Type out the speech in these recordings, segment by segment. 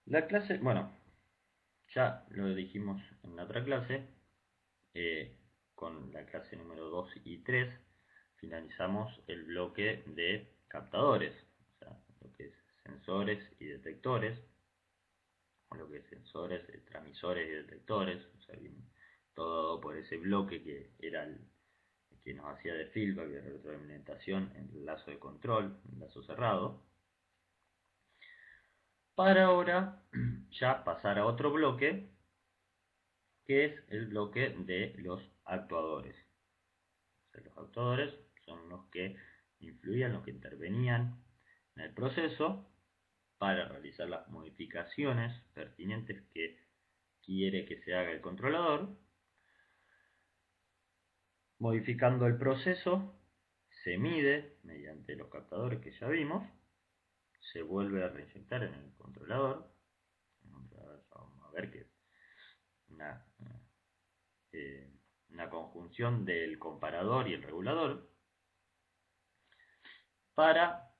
La clase, bueno, ya lo dijimos en la otra clase, eh, con la clase número 2 y 3 finalizamos el bloque de captadores, o sea, lo que es sensores y detectores, o lo que es sensores, transmisores y detectores, o sea, todo por ese bloque que era el que nos hacía de feedback, de retroalimentación en el lazo de control, el lazo cerrado, para ahora ya pasar a otro bloque, que es el bloque de los actuadores. O sea, los actuadores son los que influían, los que intervenían en el proceso para realizar las modificaciones pertinentes que quiere que se haga el controlador. Modificando el proceso, se mide mediante los captadores que ya vimos, se vuelve a reinyectar en el controlador. Vamos a ver que es una, eh, una conjunción del comparador y el regulador para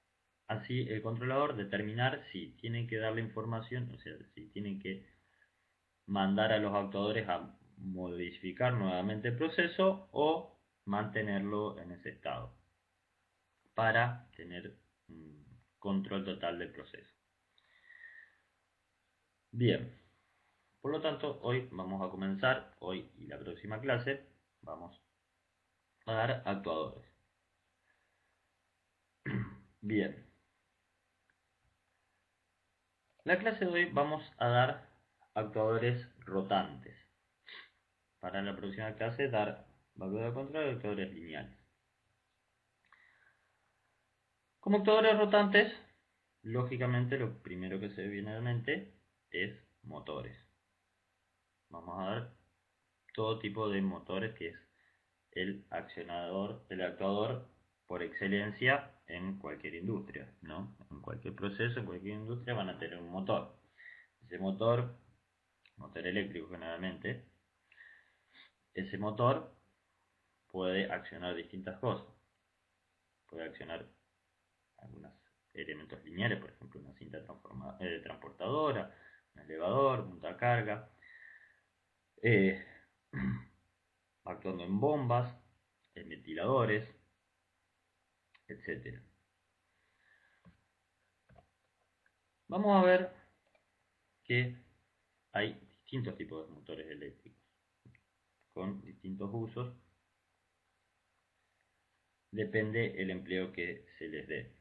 así el controlador determinar si tiene que darle información, o sea, si tiene que mandar a los actuadores a modificar nuevamente el proceso o mantenerlo en ese estado para tener un control total del proceso. Bien, por lo tanto, hoy vamos a comenzar, hoy y la próxima clase, vamos a dar actuadores. Bien, la clase de hoy vamos a dar actuadores rotantes. Para la próxima clase dar valor de control de actuadores lineales. Como actuadores rotantes, lógicamente lo primero que se viene a la mente es motores. Vamos a dar todo tipo de motores que es el accionador, el actuador por excelencia en cualquier industria, ¿no? En cualquier proceso, en cualquier industria van a tener un motor. Ese motor eléctrico generalmente, ese motor puede accionar distintas cosas. Puede accionar algunos elementos lineales, por ejemplo, una cinta transportadora, un elevador, montacarga, eh, actuando en bombas, en ventiladores, etcétera. Vamos a ver que hay distintos tipos de motores eléctricos con distintos usos, depende el empleo que se les dé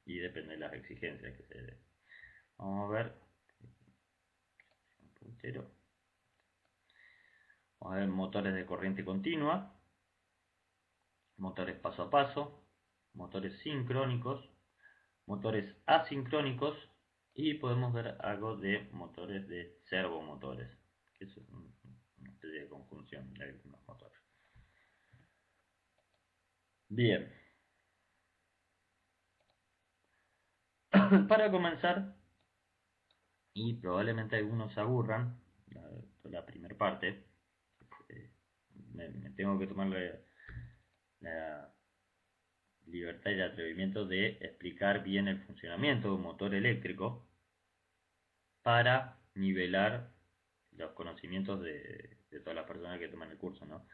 y depende de las exigencias que se les dé. Vamos a ver un puntero. Vamos a ver motores de corriente continua, motores paso a paso, motores sincrónicos, motores asincrónicos y podemos ver algo de motores de servomotores, que es una especie de conjunción de algunos motores. Bien, para comenzar, y probablemente algunos se aburran, la primera parte, eh, me tengo que tomar la libertad y el atrevimiento de explicar bien el funcionamiento de un motor eléctrico para nivelar los conocimientos de todas las personas que toman el curso, ¿no?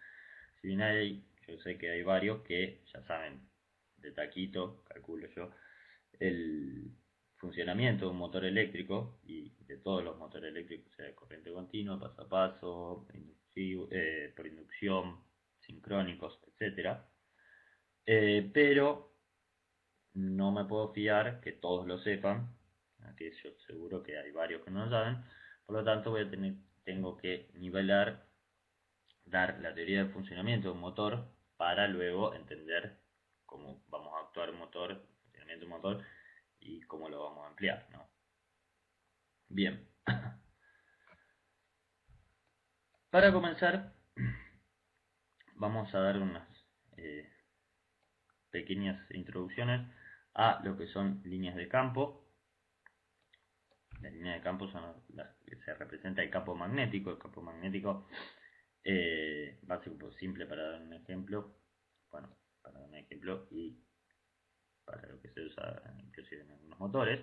Si bien yo sé que hay varios que ya saben de taquito, calculo yo, el funcionamiento de un motor eléctrico y de todos los motores eléctricos, o sea, de corriente continua, paso a paso, por inducción, sincrónicos, etcétera. Pero no me puedo fiar que todos lo sepan, que yo seguro que hay varios que no lo saben, por lo tanto tengo que nivelar, dar la teoría de funcionamiento de un motor para luego entender cómo vamos a actuar un motor, el funcionamiento de un motor y cómo lo vamos a emplear, ¿no? Bien, para comenzar vamos a dar unas eh, pequeñas introducciones a lo que son líneas de campo. Las líneas de campo son las que se representa el campo magnético. El campo magnético, va a ser simple para dar un ejemplo. Bueno, para dar un ejemplo y para lo que se usa inclusive en algunos motores.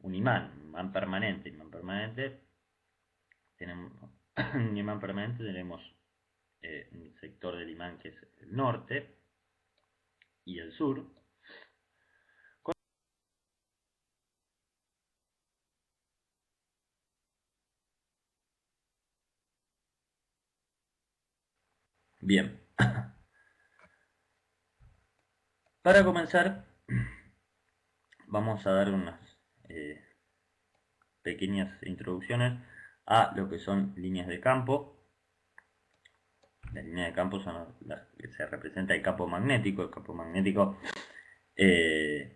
un imán permanente. Imán permanente tenemos, un imán permanente tenemos un sector del imán que es el norte y el sur. Bien, para comenzar vamos a dar unas pequeñas introducciones a lo que son líneas de campo. Las líneas de campo son las que se representa el campo magnético. El campo magnético,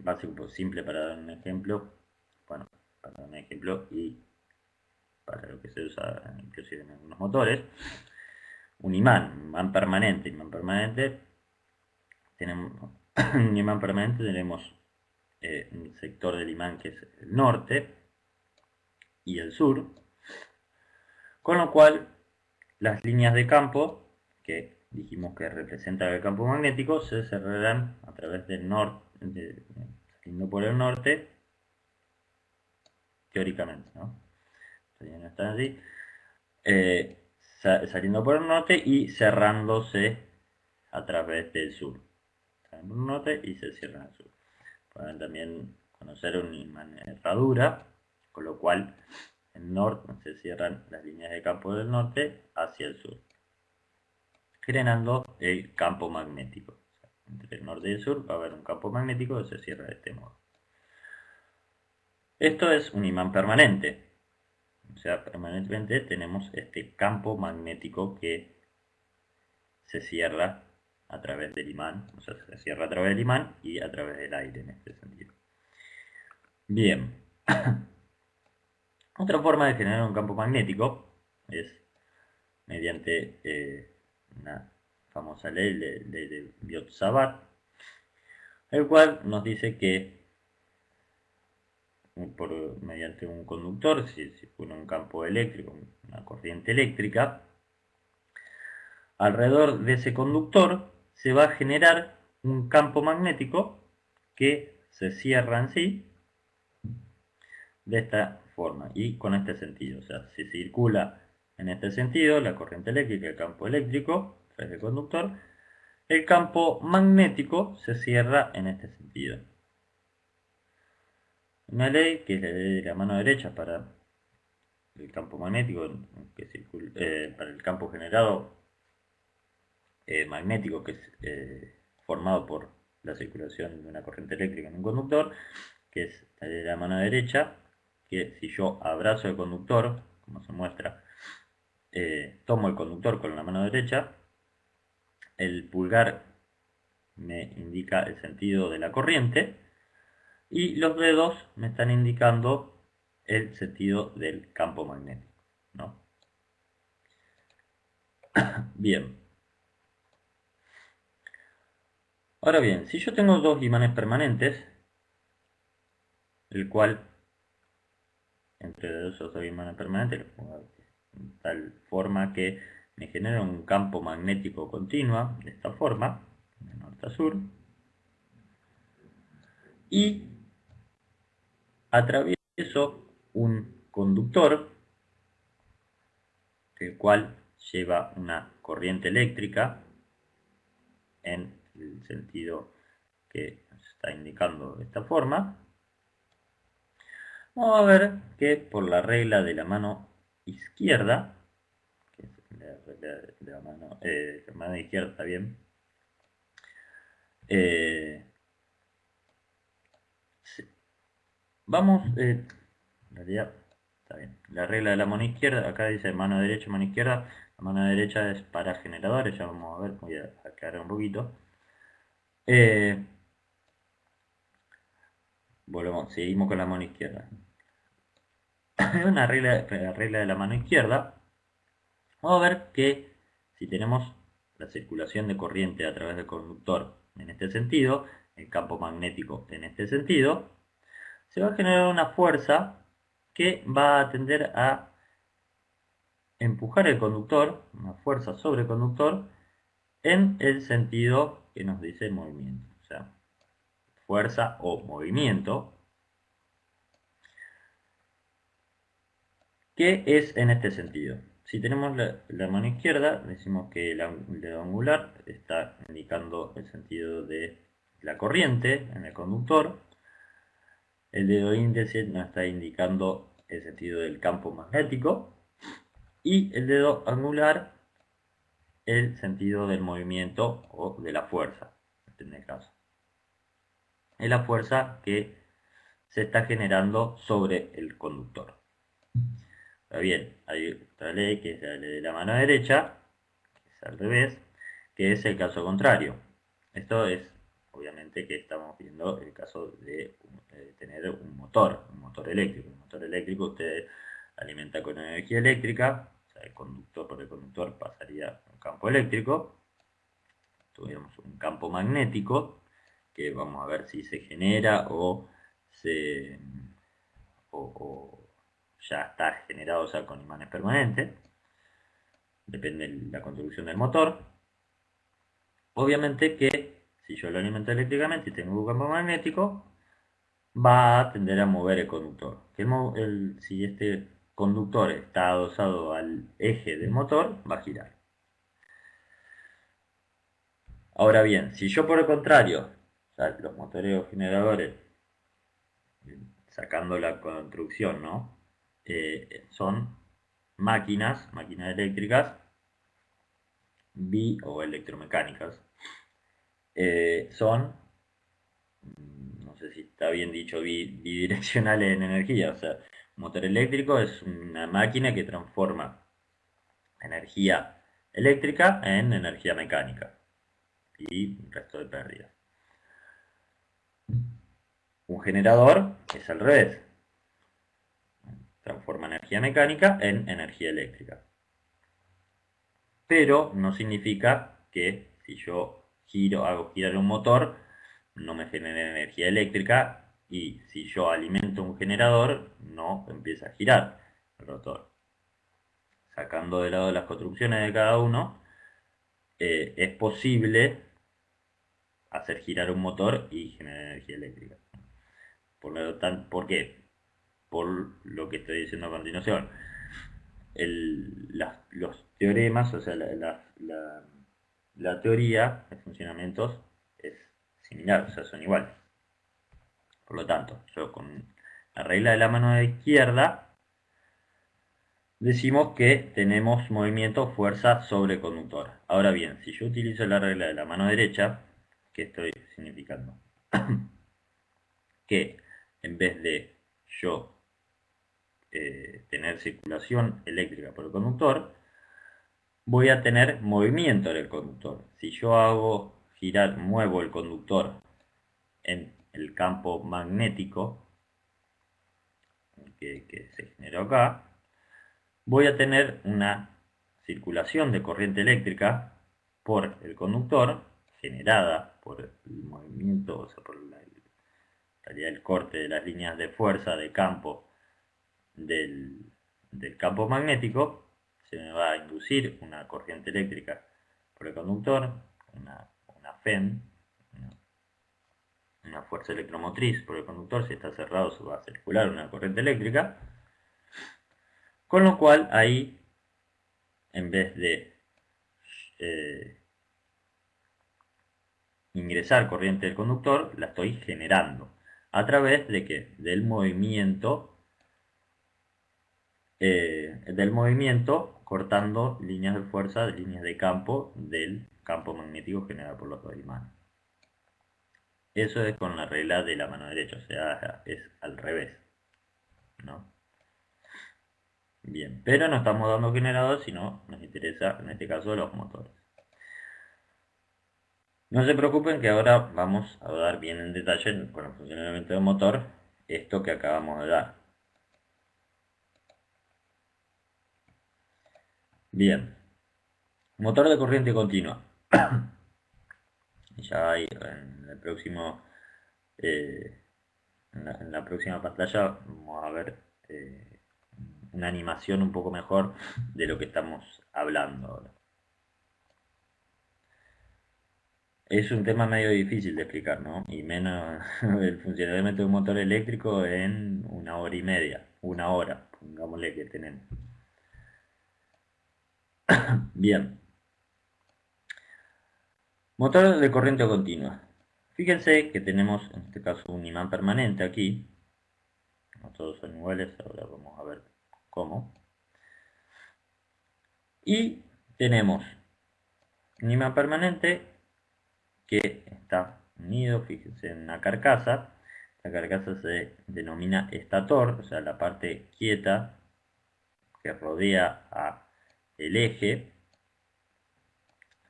básico, simple para dar un ejemplo. Bueno, para dar un ejemplo y para lo que se usa inclusive en algunos motores. Un imán permanente. Imán permanente tenemos un imán permanente tenemos un sector del imán que es el norte y el sur, con lo cual las líneas de campo que dijimos que representan el campo magnético se cerrarán a través del norte, saliendo por el norte, teóricamente, ¿no? Todavía no están así, saliendo por el norte y cerrándose a través del sur. Salen por el norte y se cierran al sur. Pueden también conocer un imán en herradura, con lo cual en norte se cierran las líneas de campo del norte hacia el sur, generando el campo magnético. O sea, entre el norte y el sur va a haber un campo magnético que se cierra de este modo. Esto es un imán permanente. O sea, permanentemente tenemos este campo magnético que se cierra a través del imán. O sea, se cierra a través del imán y a través del aire en este sentido. Bien. Otra forma de generar un campo magnético es mediante una famosa ley de Biot-Savart, el cual nos dice que mediante un conductor, si circula un campo eléctrico, una corriente eléctrica, alrededor de ese conductor se va a generar un campo magnético que se cierra en sí de esta forma y con este sentido. O sea, si circula en este sentido la corriente eléctrica, el campo eléctrico a través del conductor, el campo magnético se cierra en este sentido. Una ley que es la ley de la mano derecha para el campo magnético, que circula, para el campo generado magnético que es formado por la circulación de una corriente eléctrica en un conductor, que es la ley de la mano derecha, que si yo abrazo el conductor, como se muestra, tomo el conductor con la mano derecha, el pulgar me indica el sentido de la corriente y los dedos me están indicando el sentido del campo magnético, ¿no? Bien. Ahora bien, si yo tengo dos imanes permanentes, el cual entre esos dos imanes permanentes los pongo de tal forma que me genera un campo magnético continuo, de esta forma, de norte a sur, y atravieso un conductor, el cual lleva una corriente eléctrica en el sentido que nos está indicando de esta forma. Vamos a ver que por la regla de la mano izquierda, que es la regla de la mano izquierda, está bien, vamos, en realidad, está bien, la regla de la mano izquierda, acá dice mano derecha, mano izquierda, la mano derecha es para generadores, ya vamos a ver, voy a aclarar un poquito. Volvemos, seguimos con la mano izquierda. Una regla, la regla de la mano izquierda, vamos a ver que si tenemos la circulación de corriente a través del conductor en este sentido, el campo magnético en este sentido, se va a generar una fuerza que va a tender a empujar el conductor, una fuerza sobre el conductor, en el sentido que nos dice el movimiento. O sea, fuerza o movimiento ¿Qué es en este sentido? Si tenemos la mano izquierda, decimos que el dedo angular está indicando el sentido de la corriente en el conductor. El dedo índice nos está indicando el sentido del campo magnético. Y el dedo angular el sentido del movimiento o de la fuerza, en el caso. Es la fuerza que se está generando sobre el conductor. Ahora bien, hay otra ley que es la ley de la mano derecha, que es al revés, que es el caso contrario. Esto es, obviamente, que estamos viendo el caso de tener un motor eléctrico. Un motor eléctrico usted alimenta con energía eléctrica, o sea, por el conductor pasaría un campo eléctrico, tuviéramos un campo magnético, que vamos a ver si se genera o se o ya está generado, o sea, con imanes permanentes, depende de la construcción del motor. Obviamente que si yo lo alimento eléctricamente y tengo un campo magnético, va a tender a mover el conductor. Si este conductor está adosado al eje del motor, va a girar. Ahora bien, si yo por el contrario, o sea, los motores o generadores, sacando la construcción, ¿no? Son máquinas eléctricas o electromecánicas. Son, no sé si está bien dicho, bidireccionales en energía. O sea, un motor eléctrico es una máquina que transforma energía eléctrica en energía mecánica y un resto de pérdidas. Un generador es al revés, transforma energía mecánica en energía eléctrica. Pero no significa que si yo hago girar un motor, no me genere energía eléctrica, y si yo alimento un generador, no empieza a girar el rotor. Sacando de lado las construcciones de cada uno, es posible hacer girar un motor y generar energía eléctrica. ¿Por qué? Por lo que estoy diciendo a continuación. Los teoremas, o sea, la teoría de funcionamientos es similar, o sea, son iguales. Por lo tanto, yo con la regla de la mano izquierda decimos que tenemos movimiento fuerza sobre conductor. Ahora bien, si yo utilizo la regla de la mano derecha, ¿qué estoy significando? Que en vez de yo tener circulación eléctrica por el conductor, voy a tener movimiento en el conductor. Si yo muevo el conductor en el campo magnético que se generó acá, voy a tener una circulación de corriente eléctrica por el conductor generada por el movimiento, o sea, por el corte de las líneas de fuerza de campo del campo magnético. Se me va a inducir una corriente eléctrica por el conductor, una FEM, una fuerza electromotriz por el conductor. Si está cerrado, se va a circular una corriente eléctrica, con lo cual ahí, en vez de ingresar corriente del conductor, la estoy generando a través del movimiento, cortando líneas de fuerza, líneas de campo del campo magnético generado por los dos imanes. Eso es con la regla de la mano derecha, o sea, es al revés, ¿no? Bien, pero no estamos dando generadores, sino nos interesa en este caso los motores. No se preocupen que ahora vamos a dar bien en detalle con el funcionamiento del motor esto que acabamos de dar. Bien, motor de corriente continua. Ya hay en el próximo en la próxima pantalla vamos a ver una animación un poco mejor de lo que estamos hablando ahora. Es un tema medio difícil de explicar, ¿no? Y menos el funcionamiento de un motor eléctrico en 1 hora y media, 1 hora, pongámosle que tenemos. Bien. Motor de corriente continua. Fíjense que tenemos en este caso un imán permanente aquí. No todos son iguales, ahora vamos a ver cómo. Y tenemos un imán permanente que está unido, fíjense, en una carcasa. La carcasa se denomina estator, o sea, la parte quieta que rodea al eje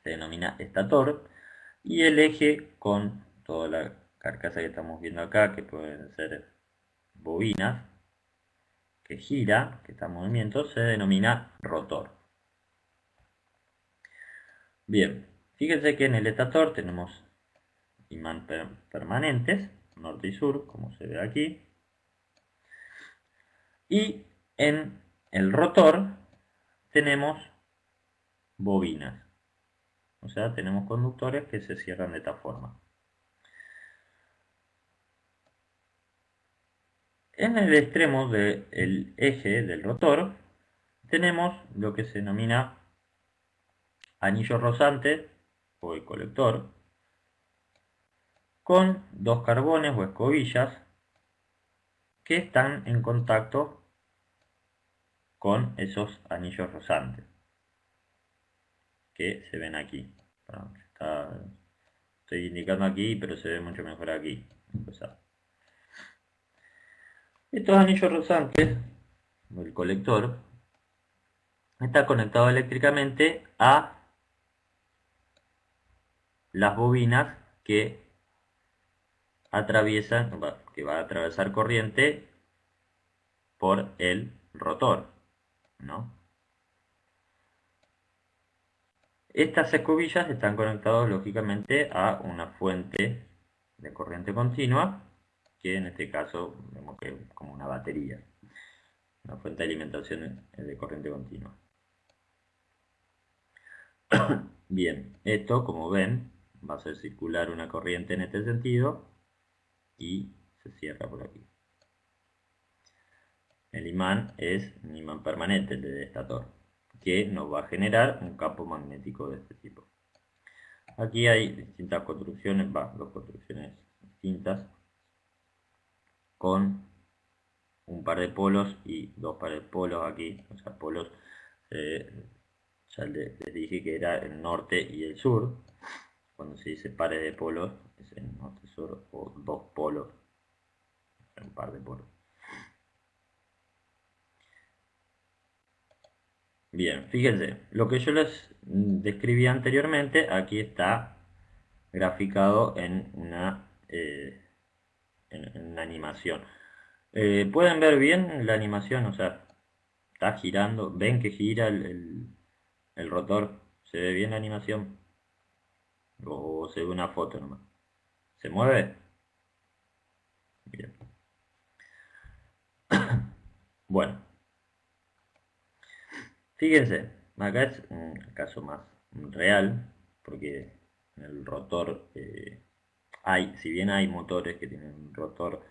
se denomina estator, y el eje con toda la carcasa que estamos viendo acá, que pueden ser bobinas, que gira, que está en movimiento, se denomina rotor. Bien, fíjense que en el estator tenemos imán permanentes, norte y sur, como se ve aquí, y en el rotor tenemos bobinas, o sea, tenemos conductores que se cierran de esta forma. En el extremo del eje del rotor tenemos lo que se denomina anillo rozante o el colector, con dos carbones o escobillas que están en contacto con esos anillos rozantes que se ven aquí. Estoy indicando aquí, pero se ve mucho mejor aquí. Estos anillos rozantes, el colector, está conectado eléctricamente a las bobinas que atraviesan, que va a atravesar corriente por el rotor, ¿no? Estas escobillas están conectadas lógicamente a una fuente de corriente continua, que en este caso vemos que es como una batería, una fuente de alimentación de corriente continua. Bien, esto como ven va a hacer circular una corriente en este sentido y se cierra por aquí. El imán es un imán permanente, el de estator, que nos va a generar un campo magnético de este tipo. Aquí hay distintas construcciones, dos construcciones distintas, con un par de polos y dos pares de polos aquí, o sea, polos, ya les dije que era el norte y el sur. Cuando se dice pares de polos, es el norte-sur, o dos polos, un par de polos. Bien, fíjense, lo que yo les describí anteriormente, aquí está graficado en una animación. ¿Pueden ver bien la animación? O sea, está girando, ven que gira el rotor, ¿se ve bien la animación? ¿O se ve una foto nomás? ¿Se mueve? Bien. Bueno, fíjense, acá es un caso más real, porque en el rotor si bien hay motores que tienen un rotor,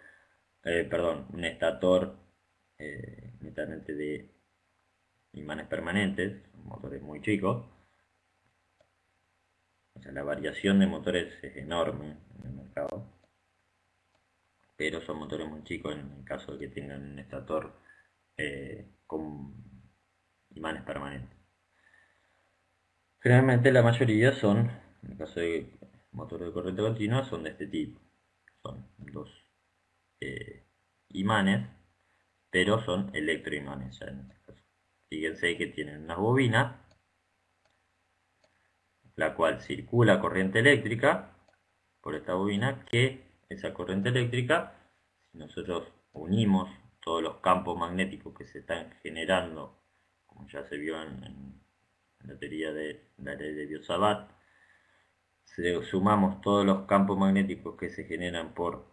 perdón, un estator netamente de imanes permanentes, motores muy chicos, o sea, la variación de motores es enorme en el mercado, pero son motores muy chicos en el caso de que tengan un estator con imanes permanentes. Generalmente la mayoría son, en el caso de motores de corriente continua, son de este tipo. Son dos imanes, pero son electroimanes ya en este caso. Fíjense que tienen una bobina, la cual circula corriente eléctrica por esta bobina, que esa corriente eléctrica, si nosotros unimos todos los campos magnéticos que se están generando, como ya se vio en la teoría de la ley de Biot-Savart, sumamos todos los campos magnéticos que se generan por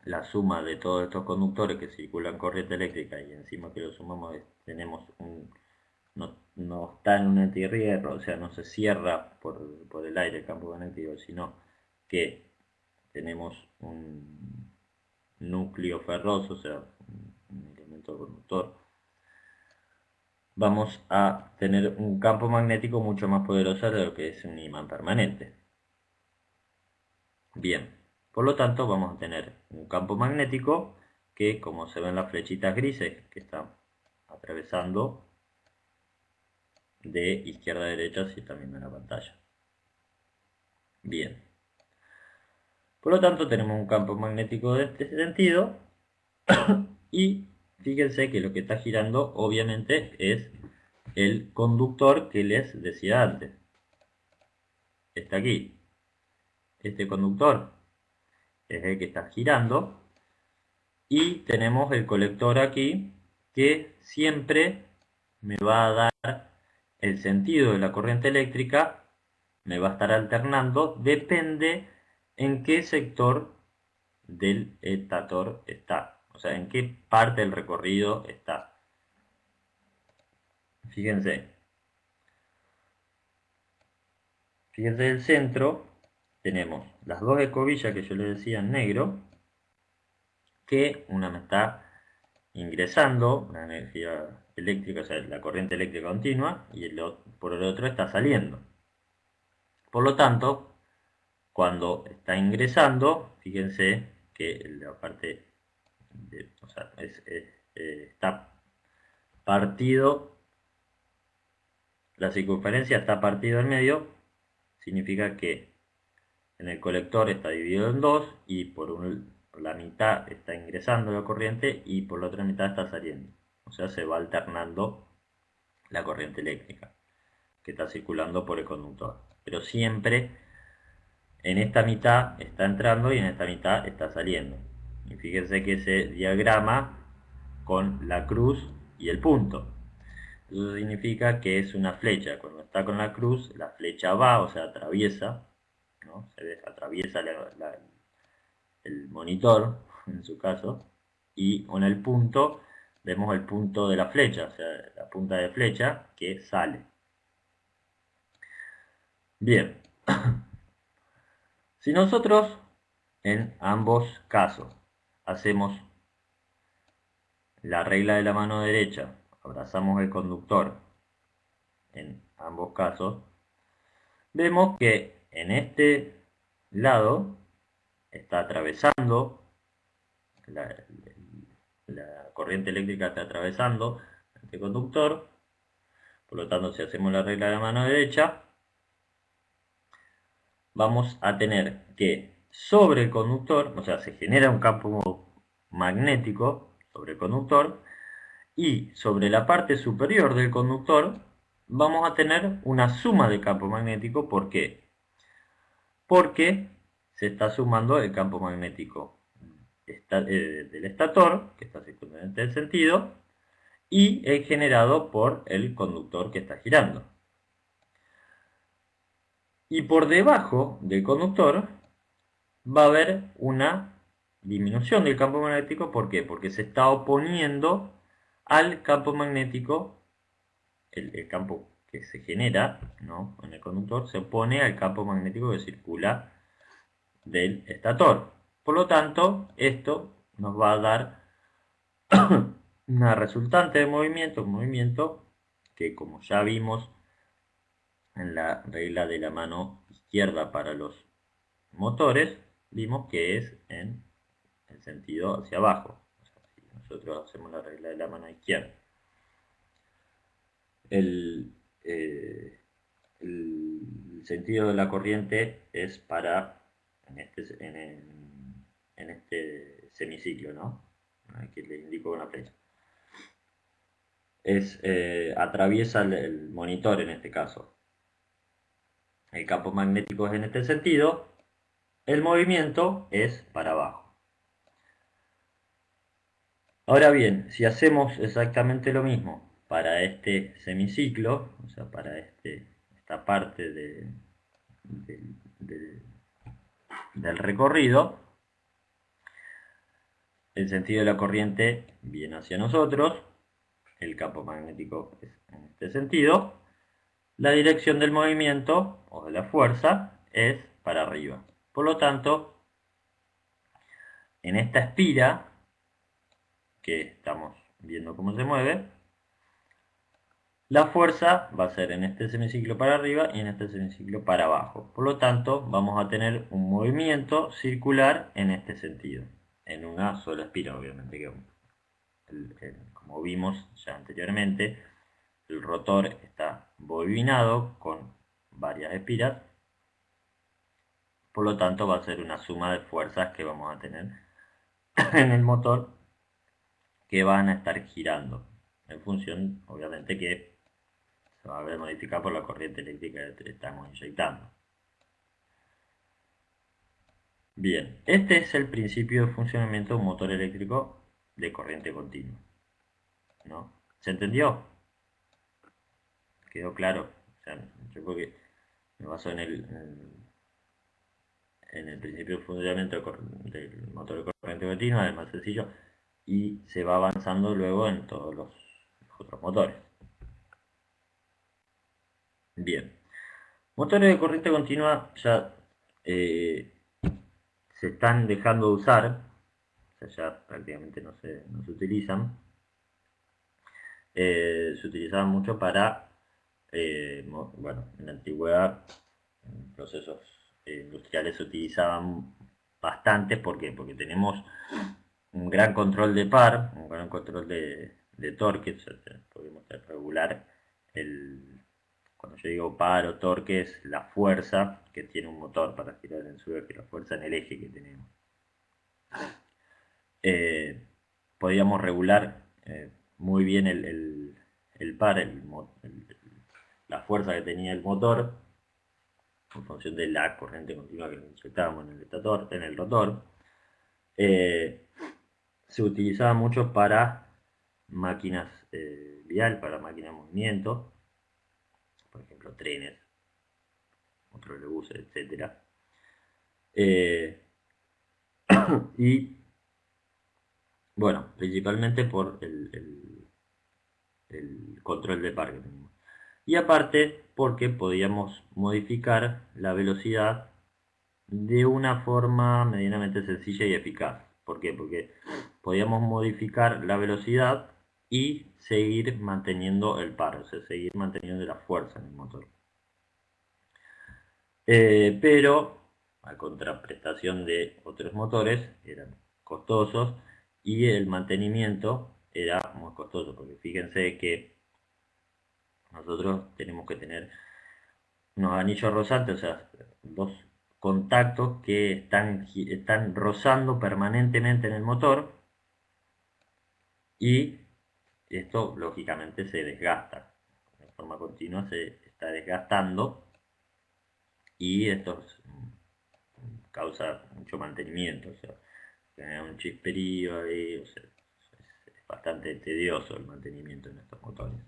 la suma de todos estos conductores que circulan corriente eléctrica, y encima que lo sumamos tenemos no está en un entierro, o sea, no se cierra por el aire el campo magnético, sino que tenemos un núcleo ferroso, o sea, un elemento elemento conductor, vamos a tener un campo magnético mucho más poderoso de lo que es un imán permanente. Bien, por lo tanto vamos a tener un campo magnético que, como se ven las flechitas grises que están atravesando de izquierda a derecha, si están viendo en la pantalla. Bien, por lo tanto tenemos un campo magnético de este sentido y fíjense que lo que está girando obviamente es el conductor que les decía antes. Está aquí. Este conductor es el que está girando y tenemos el colector aquí que siempre me va a dar el sentido de la corriente eléctrica, me va a estar alternando, depende en qué sector del estator está, o sea, en qué parte del recorrido está. Fíjense el centro, tenemos las dos escobillas que yo les decía en negro, que una me está ingresando la energía eléctrica, o sea, la corriente eléctrica continua, y por el otro está saliendo. Por lo tanto, cuando está ingresando, fíjense que la parte o sea, está partido, la circunferencia está partido en medio, significa que en el colector está dividido en dos y por la mitad está ingresando la corriente y por la otra mitad está saliendo. O sea, se va alternando la corriente eléctrica que está circulando por el conductor. Pero siempre en esta mitad está entrando y en esta mitad está saliendo. Y fíjense que ese diagrama con la cruz y el punto. Eso significa que es una flecha. Cuando está con la cruz, la flecha va, o sea, atraviesa, ¿no? Atraviesa el monitor, en su caso, y con el punto vemos el punto de la flecha, o sea, la punta de flecha que sale. Bien, si nosotros en ambos casos hacemos la regla de la mano derecha, abrazamos el conductor en ambos casos, vemos que en este lado está atravesando la corriente eléctrica, está atravesando este conductor. Por lo tanto, si hacemos la regla de la mano derecha, vamos a tener que sobre el conductor, o sea, se genera un campo magnético sobre el conductor, y sobre la parte superior del conductor vamos a tener una suma de campo magnético. ¿Por qué? Porque se está sumando el campo magnético del estator, que está circundantemente del sentido, y el generado por el conductor que está girando. Y por debajo del conductor va a haber una disminución del campo magnético. ¿Por qué? Porque se está oponiendo al campo magnético, el campo que se genera, ¿no?, en el conductor, se opone al campo magnético que circula del estator. Por lo tanto, esto nos va a dar una resultante de movimiento, un movimiento que, como ya vimos en la regla de la mano izquierda para los motores, vimos que es en el sentido hacia abajo. O sea, si nosotros hacemos la regla de la mano izquierda, el sentido de la corriente es para en este semiciclo, ¿no? Aquí le indico una flecha. Atraviesa el monitor en este caso. El campo magnético es en este sentido, el movimiento es para abajo. Ahora bien, si hacemos exactamente lo mismo para este semiciclo, o sea, para esta parte del recorrido, el sentido de la corriente viene hacia nosotros, el campo magnético es en este sentido, la dirección del movimiento o de la fuerza es para arriba. Por lo tanto, en esta espira que estamos viendo cómo se mueve, la fuerza va a ser en este semiciclo para arriba y en este semiciclo para abajo. Por lo tanto, vamos a tener un movimiento circular en este sentido, en una sola espiral, obviamente, que como vimos ya anteriormente, el rotor está bobinado con varias espiras, por lo tanto va a ser una suma de fuerzas que vamos a tener en el motor que van a estar girando, en función, obviamente, que se va a ver modificada por la corriente eléctrica que estamos inyectando. Bien, este es el principio de funcionamiento de un motor eléctrico de corriente continua, ¿no? ¿Se entendió? ¿Quedó claro? O sea, yo creo que me baso en el principio de funcionamiento del motor de corriente continua, es más sencillo, y se va avanzando luego en todos los otros motores. Bien, motores de corriente continua ya se están dejando de usar, o sea, ya prácticamente no se utilizan. Se utilizaban mucho para, bueno, en la antigüedad, en procesos industriales se utilizaban bastante. ¿Por qué? Porque tenemos un gran control de par, un gran control de torque, o sea, podemos regular cuando yo digo par o torque, es la fuerza que tiene un motor para girar en su eje, la fuerza en el eje que tenemos. Podíamos regular muy bien el par, la fuerza que tenía el motor, en función de la corriente continua que le inyectábamos en el rotor. Se utilizaba mucho para máquinas vial, para máquinas de movimiento, por ejemplo trenes, trollebuses, etc. Y bueno, principalmente por el control de par que tenemos. Y aparte porque podíamos modificar la velocidad de una forma medianamente sencilla y eficaz. ¿Por qué? Porque podíamos modificar la velocidad y seguir manteniendo el par, o sea, seguir manteniendo la fuerza en el motor. Pero a contraprestación de otros motores, eran costosos y el mantenimiento era muy costoso, porque fíjense que nosotros tenemos que tener unos anillos rozantes, o sea, dos contactos que están rozando permanentemente en el motor, y esto lógicamente se desgasta de forma continua, se está desgastando, y esto causa mucho mantenimiento, o sea, genera un chisperío ahí, o sea, es bastante tedioso el mantenimiento en estos motores.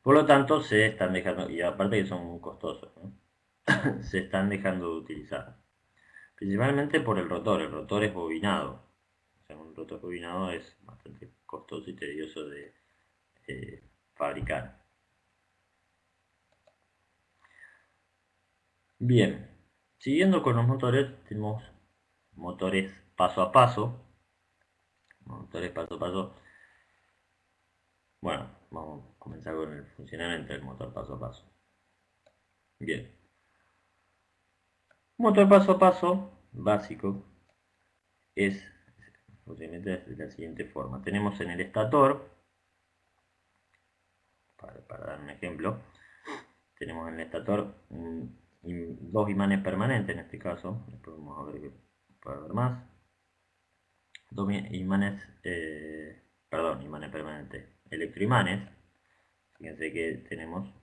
Por lo tanto, se están dejando, y aparte que son muy costosos, ¿no? Se están dejando de utilizar. Principalmente por el rotor es bobinado. O sea, un rotor bobinado es bastante costoso y tedioso de fabricar. Bien, siguiendo con los motores, tenemos motores paso a paso. Motores paso a paso. Bueno, vamos a comenzar con el funcionamiento del motor paso a paso. Bien. Motor paso a paso básico es funcionamiento de la siguiente forma. Tenemos en el estator, para dar un ejemplo, tenemos en el estator dos imanes permanentes en este caso. Después vamos a ver que puede haber más. Dos imanes, imanes permanentes, electroimanes. Fíjense que tenemos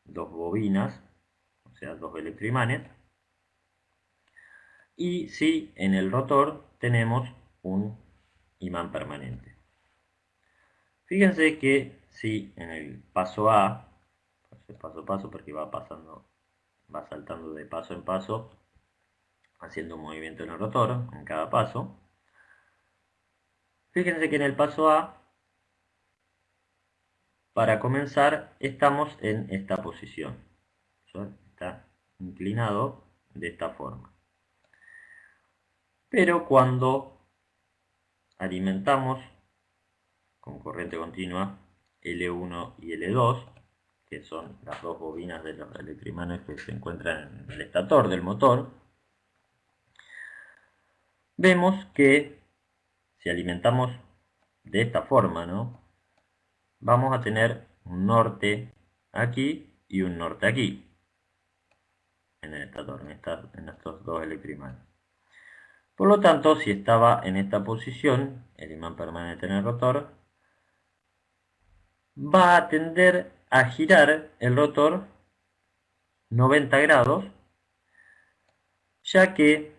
dos bobinas, o sea, dos electroimanes. Y si en el rotor tenemos un imán permanente. Fíjense que si en el paso A, paso a paso porque va saltando de paso en paso, haciendo un movimiento en el rotor en cada paso. Fíjense que en el paso A, para comenzar, estamos en esta posición. Está inclinado de esta forma. Pero cuando alimentamos con corriente continua L1 y L2, que son las dos bobinas de los electroimanes que se encuentran en el estator del motor, vemos que si alimentamos de esta forma, ¿no?, vamos a tener un norte aquí y un norte aquí, en el estator, en estos dos electroimanes. Por lo tanto, si estaba en esta posición, el imán permanente en el rotor, va a tender a girar el rotor 90 grados, ya que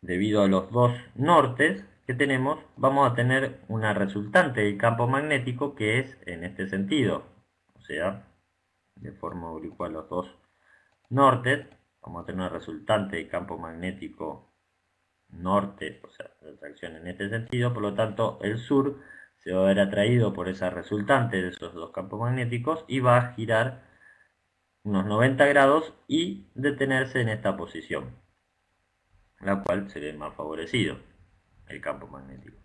debido a los dos nortes que tenemos, vamos a tener una resultante del campo magnético que es en este sentido, o sea, de forma oblicuo a los dos nortes, vamos a tener una resultante de campo magnético norte, o sea, de atracción en este sentido. Por lo tanto, el sur se va a ver atraído por esa resultante de esos dos campos magnéticos y va a girar unos 90 grados y detenerse en esta posición, la cual se ve más favorecido el campo magnético.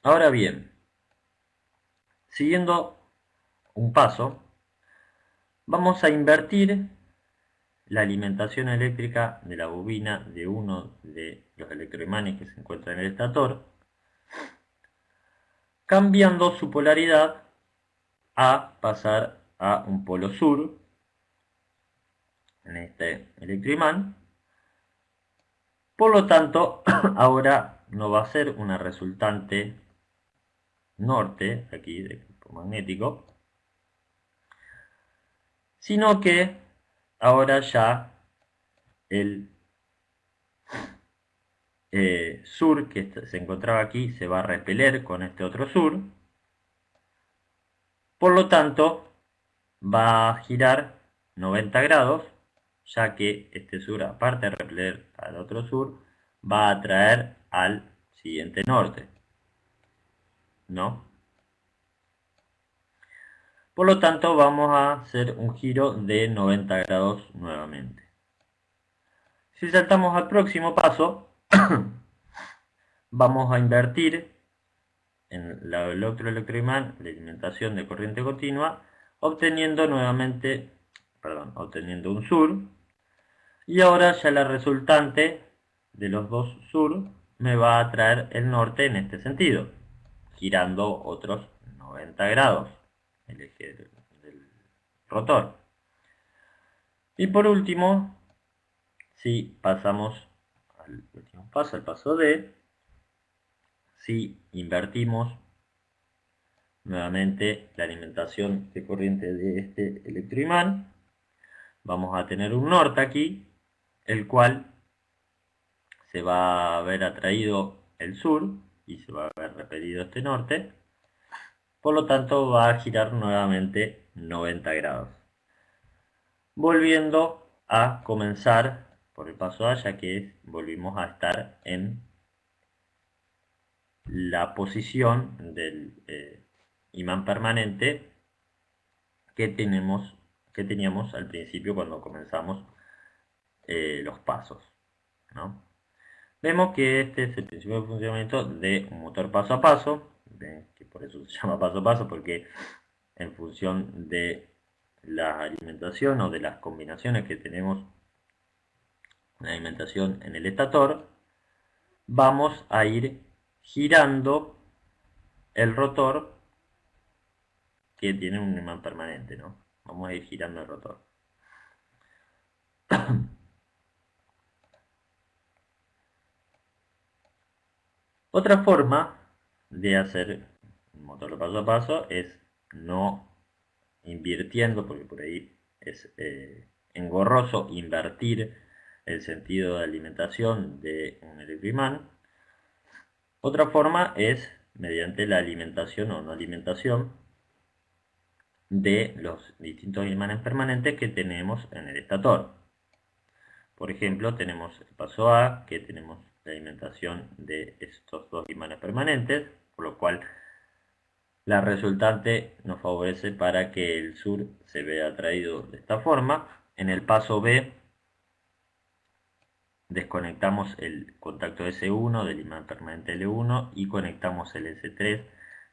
Ahora bien, siguiendo un paso, vamos a invertir la alimentación eléctrica de la bobina de uno de los electroimanes que se encuentra en el estator, cambiando su polaridad a pasar a un polo sur en este electroimán. Por lo tanto, ahora no va a ser una resultante norte aquí de campo magnético, sino que ahora ya el sur que se encontraba aquí se va a repeler con este otro sur. Por lo tanto, va a girar 90 grados, ya que este sur, aparte de repeler al otro sur, va a atraer al siguiente norte, ¿no? Por lo tanto, vamos a hacer un giro de 90 grados nuevamente. Si saltamos al próximo paso, vamos a invertir en el otro electroimán la alimentación de corriente continua, obteniendo un sur, y ahora ya la resultante de los dos sur me va a traer el norte en este sentido, girando otros 90 grados el eje del rotor. Y por último, si pasamos al último paso, al paso D, si invertimos nuevamente la alimentación de corriente de este electroimán, vamos a tener un norte aquí, el cual se va a ver atraído el sur y se va a ver repelido este norte. Por lo tanto, va a girar nuevamente 90 grados, volviendo a comenzar por el paso A, ya que volvimos a estar en la posición del imán permanente que teníamos al principio cuando comenzamos los pasos, ¿no? Vemos que este es el principio de funcionamiento de un motor paso a paso, que por eso se llama paso a paso, porque en función de la alimentación o de las combinaciones que tenemos de alimentación en el estator, vamos a ir girando el rotor que tiene un imán permanente, ¿no? Vamos a ir girando el rotor. Otra forma de hacer un motor paso a paso es no invirtiendo, porque por ahí es engorroso invertir el sentido de alimentación de un electroimán. Otra forma es mediante la alimentación o no alimentación de los distintos imanes permanentes que tenemos en el estator. Por ejemplo, tenemos el paso A, que tenemos la alimentación de estos dos imanes permanentes, por lo cual la resultante nos favorece para que el sur se vea atraído de esta forma. En el paso B desconectamos el contacto S1 del imán permanente L1 y conectamos el S3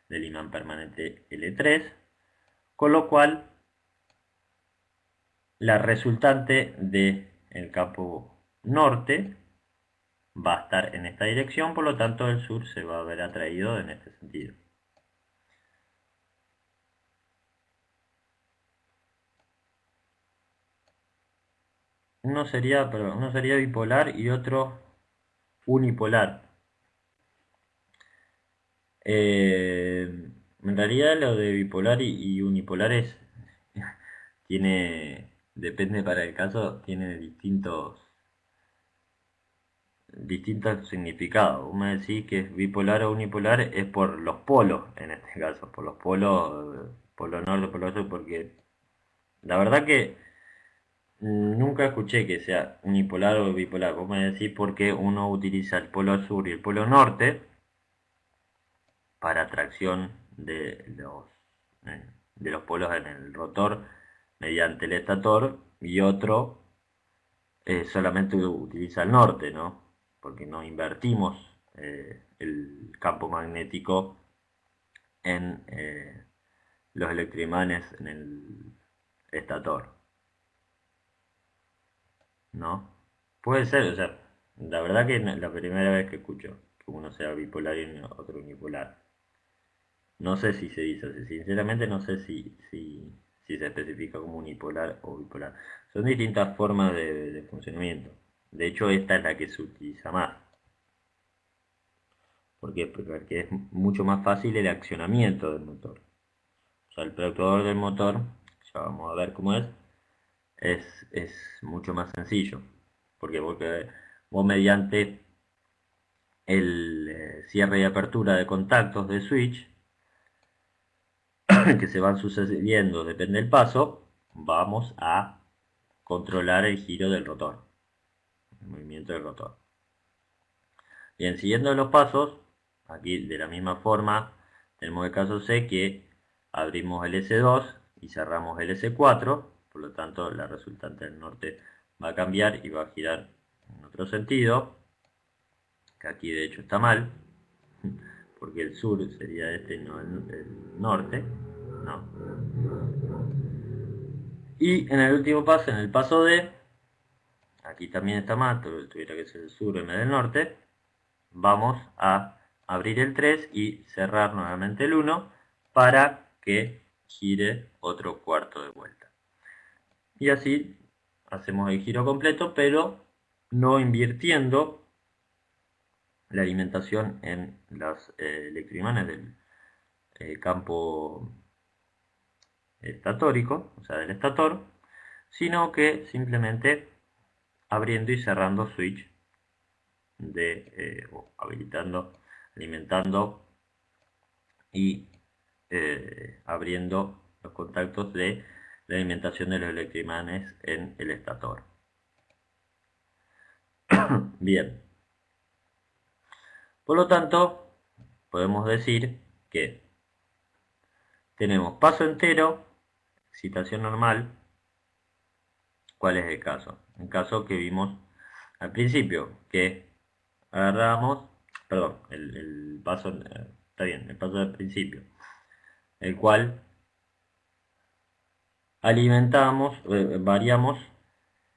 del imán permanente L3, con lo cual la resultante del campo norte va a estar en esta dirección, por lo tanto el sur se va a ver atraído en este sentido. Uno sería bipolar y otro unipolar. En realidad lo de bipolar y unipolar depende para el caso, tiene distintos significados. Vos me decís que es bipolar o unipolar es por los polos, en este caso, por los polos, polo norte, polo sur, porque la verdad que nunca escuché que sea unipolar o bipolar. Vos me decís porque uno utiliza el polo sur y el polo norte para atracción de los polos en el rotor mediante el estator, y otro solamente utiliza el norte, ¿no? Porque no invertimos el campo magnético en los electroimanes en el estator, ¿no? Puede ser, o sea, la verdad que es la primera vez que escucho que uno sea bipolar y otro unipolar. No sé si se dice así, sinceramente no sé si se especifica como unipolar o bipolar. Son distintas formas de funcionamiento. De hecho, esta es la que se utiliza más. ¿Por qué? Porque es mucho más fácil el accionamiento del motor. O sea, el productor del motor, ya vamos a ver cómo es mucho más sencillo. Porque vos mediante el cierre y apertura de contactos de switch que se van sucediendo, depende del paso, vamos a controlar el giro del rotor, el movimiento del rotor. Bien, siguiendo los pasos, aquí de la misma forma, tenemos el caso C que abrimos el S2 y cerramos el S4, por lo tanto la resultante del norte va a cambiar y va a girar en otro sentido, que aquí de hecho está mal, porque el sur sería este, no el norte, no. Y en el último paso, en el paso D, aquí también está mal, tuviera que ser el sur en vez del norte, vamos a abrir el 3 y cerrar nuevamente el 1 para que gire otro cuarto de vuelta. Y así hacemos el giro completo, pero no invirtiendo la alimentación en los electroimanes del campo estatórico, o sea del estator, sino que simplemente abriendo y cerrando switch o habilitando, alimentando y abriendo los contactos de la alimentación de los electroimanes en el estator. Bien, por lo tanto podemos decir que tenemos paso entero, excitación normal. ¿Cuál es el caso? El caso que vimos al principio, que agarramos, perdón, el paso, está bien, el paso del principio, el cual alimentamos, variamos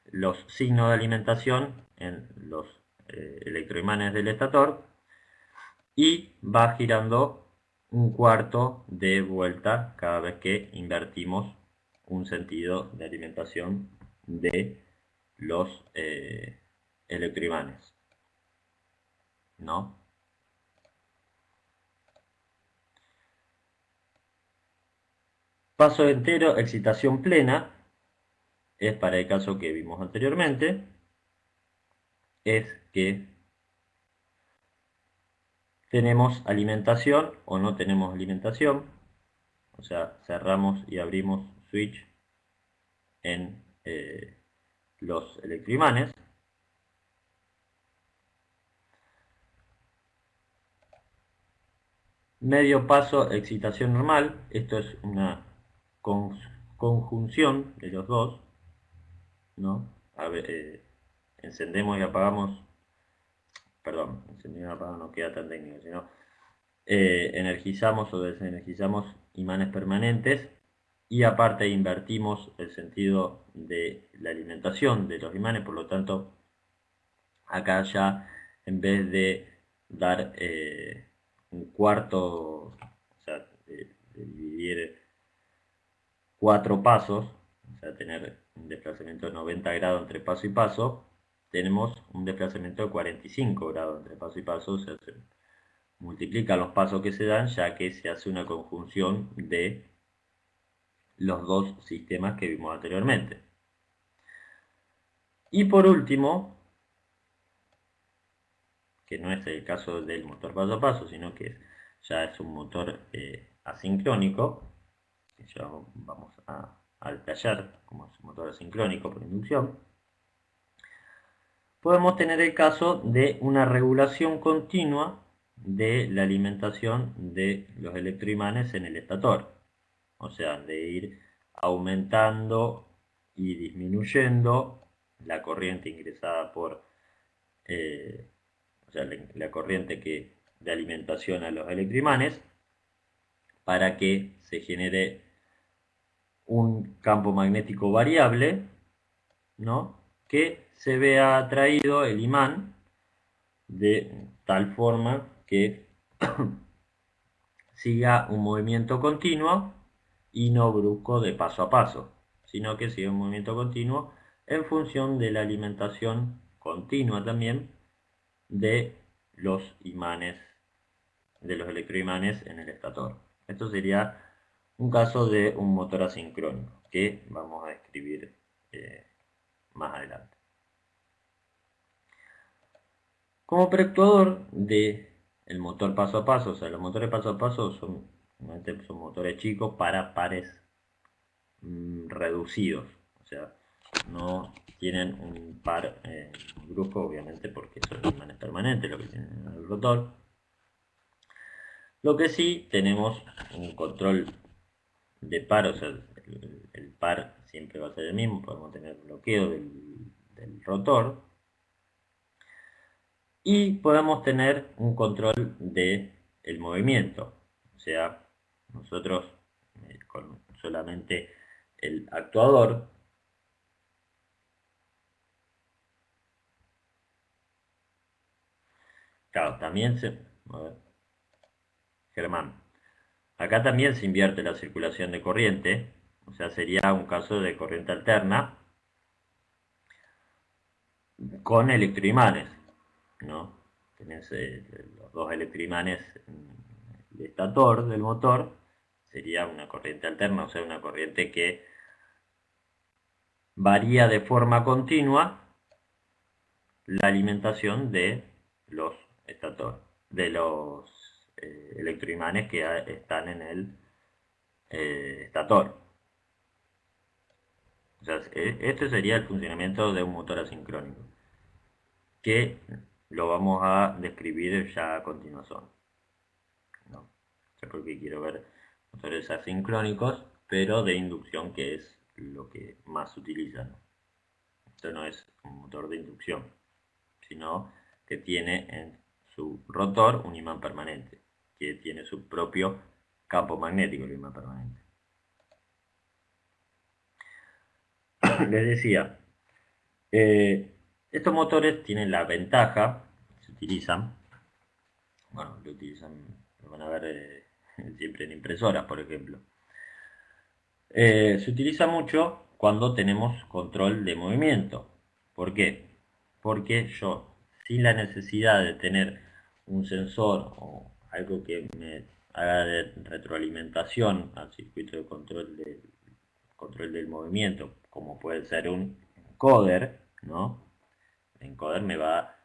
los signos de alimentación en los electroimanes del estator y va girando un cuarto de vuelta cada vez que invertimos un sentido de alimentación de los electroimanes, ¿no? Paso entero, excitación plena, es para el caso que vimos anteriormente, es que tenemos alimentación o no tenemos alimentación, o sea, cerramos y abrimos switch en los electroimanes. Medio paso, excitación normal, esto es una conjunción de los dos, ¿no? encendemos y apagamos, perdón, encendemos y apagamos no queda tan técnico, sino energizamos o desenergizamos imanes permanentes y aparte invertimos el sentido de la alimentación de los imanes, por lo tanto acá ya en vez de dar un cuarto, o sea, de dividir 4 pasos, o sea, tener un desplazamiento de 90 grados entre paso y paso, tenemos un desplazamiento de 45 grados entre paso y paso, o sea, se multiplican los pasos que se dan ya que se hace una conjunción de los dos sistemas que vimos anteriormente. Y por último, que no es el caso del motor paso a paso, sino que ya es un motor asincrónico, que ya vamos a detallar como es un motor asincrónico por inducción, podemos tener el caso de una regulación continua de la alimentación de los electroimanes en el estator, o sea, de ir aumentando y disminuyendo la corriente ingresada por, o sea, la corriente de alimentación a los electroimanes, para que se genere un campo magnético variable, ¿no? Que se vea atraído el imán de tal forma que siga un movimiento continuo y no brusco de paso a paso, sino que siga un movimiento continuo en función de la alimentación continua también de los imanes, de los electroimanes en el estator. Esto sería un caso de un motor asincrónico que vamos a escribir más adelante. Como preactuador de el motor paso a paso, o sea, los motores paso a paso son motores chicos para pares reducidos, o sea, no tienen un par brusco, obviamente, porque son imanes permanentes lo que tienen en el rotor. Lo que sí tenemos un control de par, o sea, el par siempre va a ser el mismo, podemos tener bloqueo del rotor y podemos tener un control de el movimiento, o sea, nosotros con solamente el actuador claro, también se... A ver, Germán. Acá también se invierte la circulación de corriente, o sea, sería un caso de corriente alterna con electroimanes, ¿no? Tenés los dos electroimanes en el estator del motor, sería una corriente alterna, o sea, una corriente que varía de forma continua la alimentación de los de los electroimanes que están en el estator. O sea, este sería el funcionamiento de un motor asincrónico, que lo vamos a describir ya a continuación, ¿no? Ya porque quiero ver motores asincrónicos, pero de inducción, que es lo que más se utiliza, ¿no? Esto no es un motor de inducción, sino que tiene en su rotor un imán permanente, que tiene su propio campo magnético, el imán permanente. Les decía, estos motores tienen la ventaja, se utilizan, bueno, lo van a ver siempre en impresoras, por ejemplo. Se utiliza mucho cuando tenemos control de movimiento. ¿Por qué? Porque yo, sin la necesidad de tener un sensor o algo que me haga de retroalimentación al circuito de control del movimiento, como puede ser un encoder, ¿no? El encoder me va...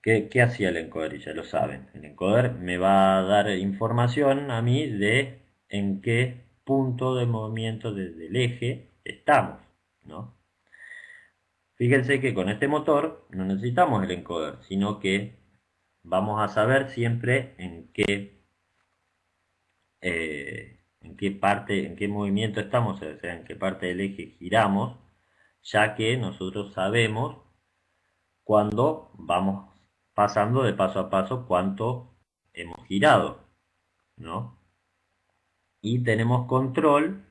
¿Qué hacía el encoder? Y ya lo saben. El encoder me va a dar información a mí de en qué punto de movimiento desde el eje estamos, ¿no? Fíjense que con este motor no necesitamos el encoder, sino que vamos a saber siempre en qué parte, en qué movimiento estamos, o sea, en qué parte del eje giramos, ya que nosotros sabemos cuando vamos pasando de paso a paso cuánto hemos girado, ¿no? Y tenemos control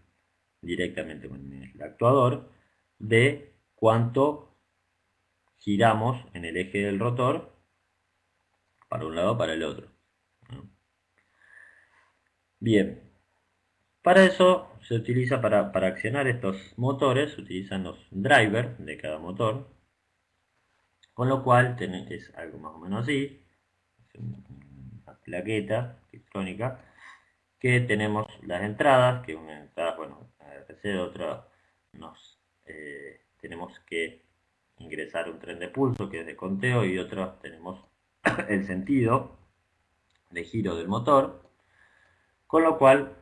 directamente con el actuador de cuánto giramos en el eje del rotor para un lado o para el otro, ¿no? Bien, para eso se utiliza, para accionar estos motores, se utilizan los drivers de cada motor, con lo cual es algo más o menos así, es una plaqueta electrónica, que tenemos las entradas, que una entrada, bueno, RC, otra tenemos que ingresar un tren de pulso, que es de conteo, y otra tenemos el sentido de giro del motor, con lo cual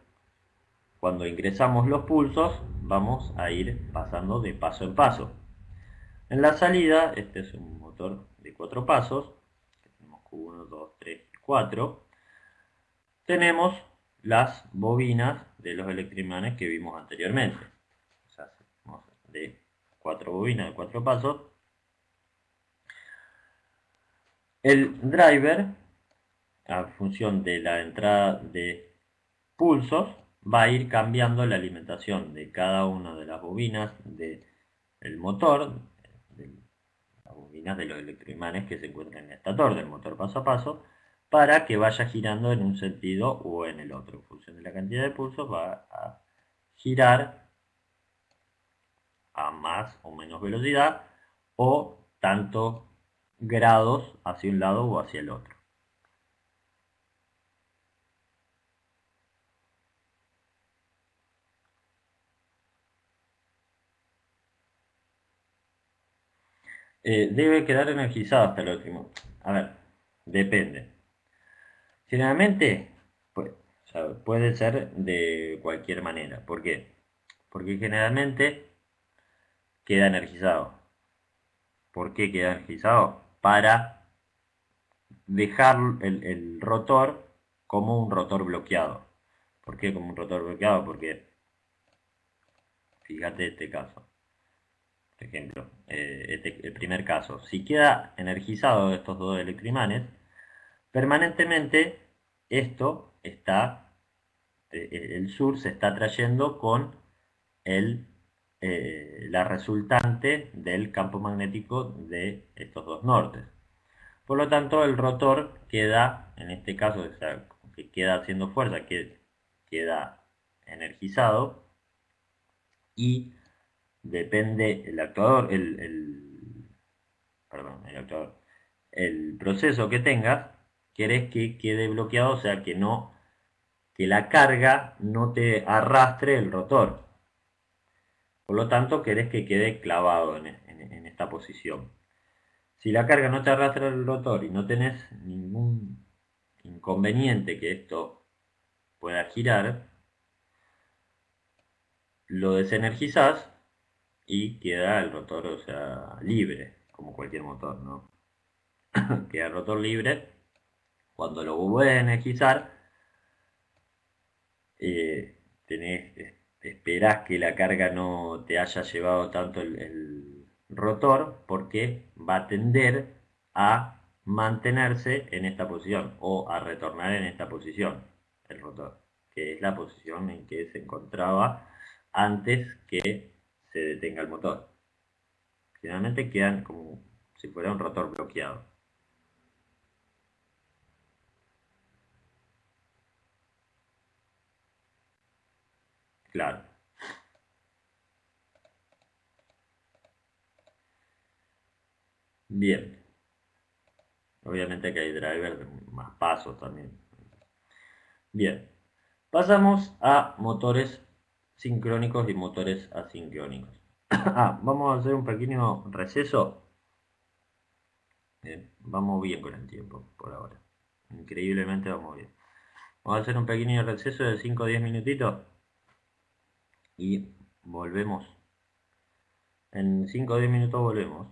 cuando ingresamos los pulsos vamos a ir pasando de paso en paso. En la salida, este es un motor de 4 pasos, tenemos 1, 2, 3 y 4. Tenemos las bobinas de los electroimanes que vimos anteriormente. O sea, de 4 bobinas de 4 pasos. El driver, a función de la entrada de pulsos, va a ir cambiando la alimentación de cada una de las bobinas del motor, de las bobinas de los electroimanes que se encuentran en el estator del motor paso a paso, para que vaya girando en un sentido o en el otro. En función de la cantidad de pulsos va a girar a más o menos velocidad o tanto grados hacia un lado o hacia el otro. Debe quedar energizado hasta el último. A ver, depende. Generalmente puede ser de cualquier manera. ¿Por qué? Porque generalmente queda energizado. ¿Por qué queda energizado? Para dejar el rotor como un rotor bloqueado. ¿Por qué como un rotor bloqueado? Porque fíjate este caso. Por ejemplo, el primer caso. Si queda energizado estos dos electroimanes, permanentemente esto está, el sur se está trayendo con la resultante del campo magnético de estos dos nortes. Por lo tanto, el rotor queda, en este caso, o sea, que queda haciendo fuerza, que queda energizado y depende el actuador, perdón, el actuador, el proceso que tengas, querés que quede bloqueado, o sea, que la carga no te arrastre el rotor. Por lo tanto, querés que quede clavado en esta posición. Si la carga no te arrastra el rotor y no tenés ningún inconveniente que esto pueda girar, lo desenergizás y queda el rotor, o sea, libre, como cualquier motor, ¿no? Queda el rotor libre. Cuando lo vuelves a energizar, esperás que la carga no te haya llevado tanto el rotor, porque va a tender a mantenerse en esta posición o a retornar en esta posición el rotor, que es la posición en que se encontraba antes que se detenga el motor. Generalmente quedan como si fuera un rotor bloqueado. Claro. Bien. Obviamente que hay drivers de más pasos también. Bien. Pasamos a motores sincrónicos y motores asincrónicos. Vamos a hacer un pequeño receso. Vamos bien con el tiempo por ahora. Increíblemente vamos bien. Vamos a hacer un pequeño receso de 5 o 10 minutitos y volvemos. En 5 o 10 minutos volvemos.